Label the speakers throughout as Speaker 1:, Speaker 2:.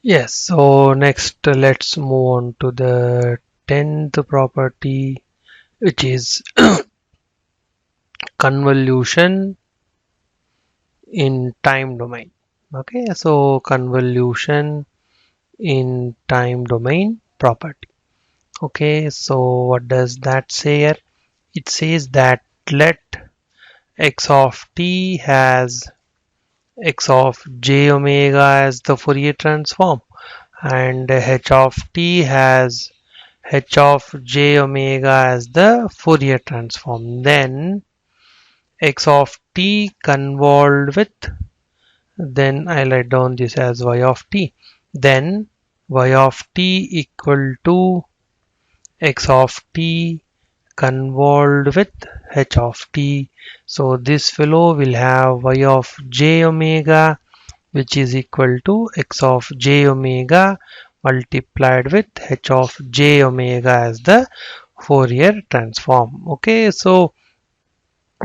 Speaker 1: Yes, so next let's move on to the 10th property, which is convolution in time domain. Okay, so convolution in time domain property. Okay, so what does that say here? It says that let x of t has x of j omega as the Fourier transform, and h of t has h of j omega as the Fourier transform. Then x of t convolved with, then I write down this as y of t. Then y of t equal to x of t convolved with h of t. So this fellow will have y of j omega, which is equal to x of j omega multiplied with h of j omega as the Fourier transform. Okay, so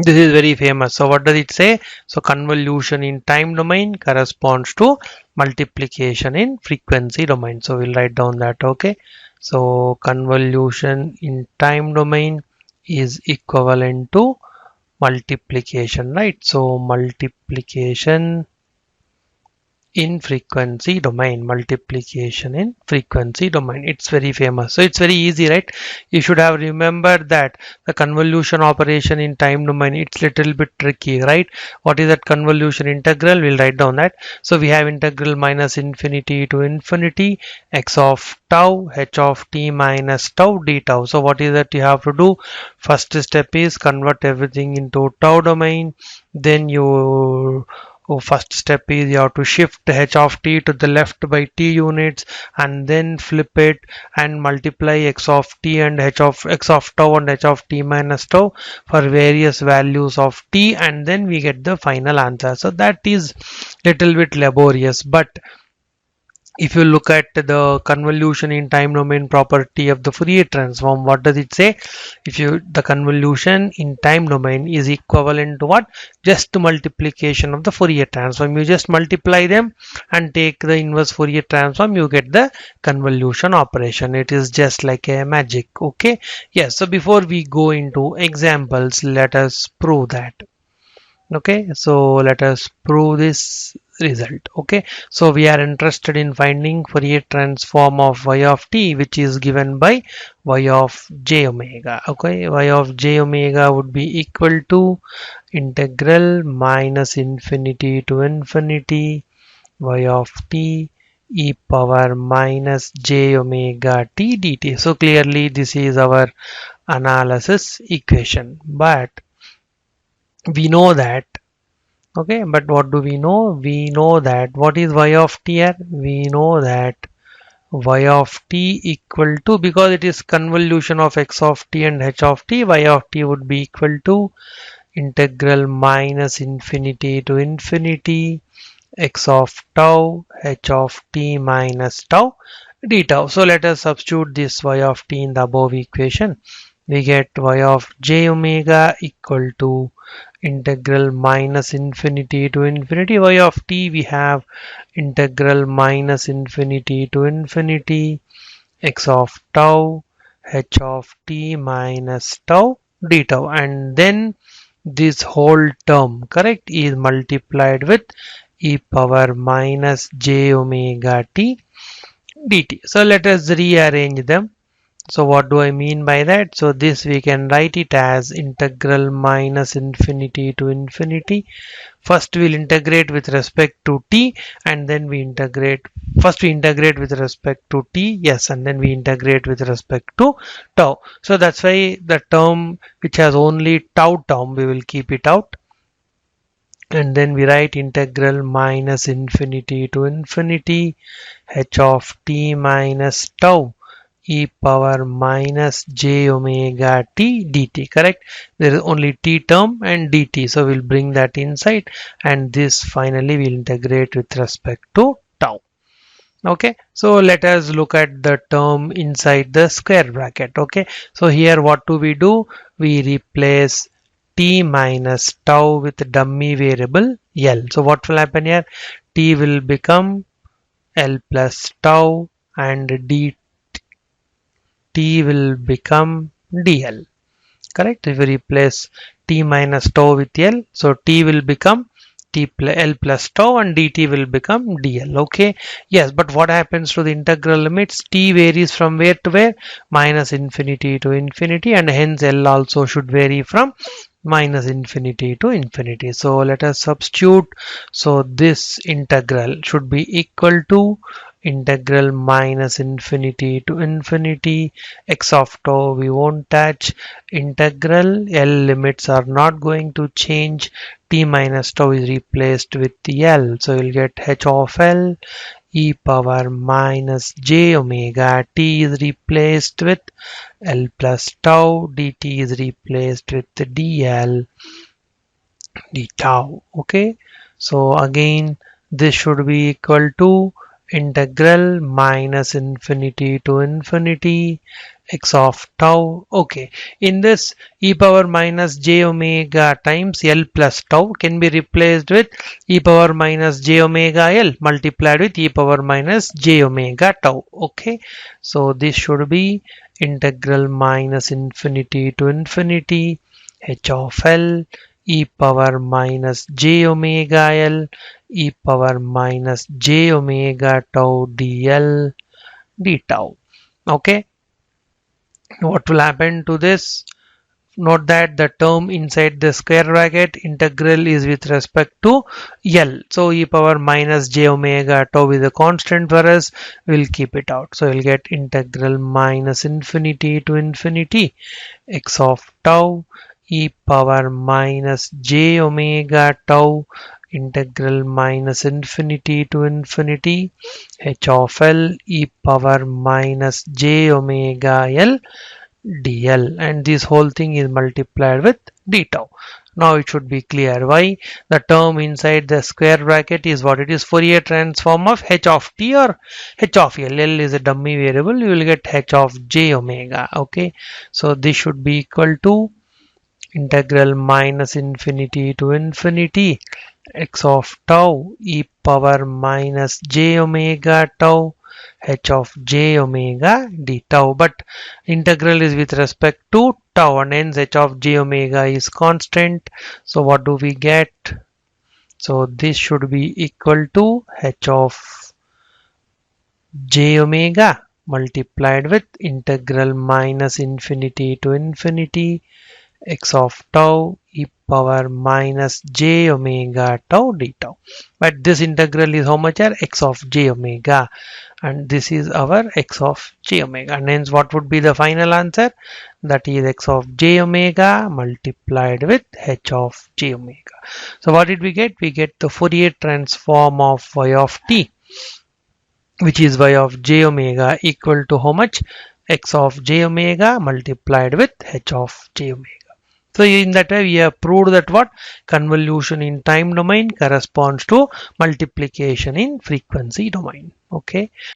Speaker 1: this is very famous. So what does it say? So convolution in time domain corresponds to multiplication in frequency domain. So we'll write down that. Okay, so convolution in time domain is equivalent to multiplication, right? So multiplication in frequency domain, multiplication in frequency domain, it's very famous. So it's very easy, right? You should have remembered that the convolution operation in time domain, it's little bit tricky, right? What is that convolution integral? We'll write down that. So we have integral minus infinity to infinity x of tau h of t minus tau d tau. So what is that you have to do? First step is convert everything into tau domain. Then you first step is you have to shift h of t to the left by t units, and then flip it and multiply x of t and x of tau and h of t minus tau for various values of t, and then we get the final answer. So that is little bit laborious, but if you look at the convolution in time domain property of the Fourier transform, what does it say? If you the convolution in time domain is equivalent to what? Just the multiplication of the Fourier transform. You just multiply them and take the inverse Fourier transform, you get the convolution operation. It is just like a magic. Okay, yes. So before we go into examples, let us prove that. Okay, so let us prove this result. Okay, so we are interested in finding Fourier transform of y of t, which is given by y of j omega. Okay, y of j omega would be equal to integral minus infinity to infinity y of t e power minus j omega t dt. So clearly this is our analysis equation, but we know that. Okay, but what do we know? We know that what is y of t here? We know that y of t equal to, because it is convolution of x of t and h of t, y of t would be equal to integral minus infinity to infinity x of tau h of t minus tau d tau. So let us substitute this y of t in the above equation. We get y of j omega equal to integral minus infinity to infinity y of t. We have integral minus infinity to infinity x of tau h of t minus tau d tau, and then this whole term, correct, is multiplied with e power minus j omega t dt. So let us rearrange them. So what do I mean by that? So this we can write it as integral minus infinity to infinity. First we'll integrate with respect to t, and then we integrate. First we integrate with respect to t, yes, and then we integrate with respect to tau. So that's why the term which has only tau term, we will keep it out. And then we write integral minus infinity to infinity h of t minus tau e power minus j omega t dt, correct? There is only t term and dt, so we'll bring that inside, and this finally will integrate with respect to tau. Okay, so let us look at the term inside the square bracket. Okay, so here what do? We replace t minus tau with dummy variable L. So what will happen here? T will become L plus tau, and dt will become dl. Correct? If we replace t minus tau with L, so t will become L plus tau and dt will become dl. Okay. Yes, but what happens to the integral limits? T varies from where to where? Minus infinity to infinity, and hence L also should vary from minus infinity to infinity. So let us substitute. So this integral should be equal to integral minus infinity to infinity x of tau we won't touch. Integral L limits are not going to change. T minus tau is replaced with the L, so you'll get h of L e power minus j omega. T is replaced with L plus tau, dt is replaced with the dl d tau. Okay, so again this should be equal to integral minus infinity to infinity x of tau. Okay, in this e power minus j omega times L plus tau can be replaced with e power minus j omega L multiplied with e power minus j omega tau. Okay, so this should be integral minus infinity to infinity h of L e power minus j omega L e power minus j omega tau dl d tau. Okay, what will happen to this? Note that the term inside the square bracket integral is with respect to L. So e power minus j omega tau is a constant for us. We'll keep it out. So you'll get integral minus infinity to infinity x of tau e power minus j omega tau integral minus infinity to infinity h of L e power minus j omega L dl, and this whole thing is multiplied with d tau. Now it should be clear why the term inside the square bracket is what it is. Fourier transform of h of t or h of L. L is a dummy variable. You will get h of j omega. Okay, so this should be equal to integral minus infinity to infinity x of tau e power minus j omega tau h of j omega d tau, but integral is with respect to tau and hence h of j omega is constant. So what do we get? So this should be equal to h of j omega multiplied with integral minus infinity to infinity x of tau e power minus j omega tau d tau. But this integral is how much? X of j omega, and this is our x of j omega, and hence what would be the final answer? That is x of j omega multiplied with h of j omega. So what did we get? We get the Fourier transform of y of t, which is y of j omega equal to how much? X of j omega multiplied with h of j omega. So in that way we have proved that what? Convolution in time domain corresponds to multiplication in frequency domain. Okay.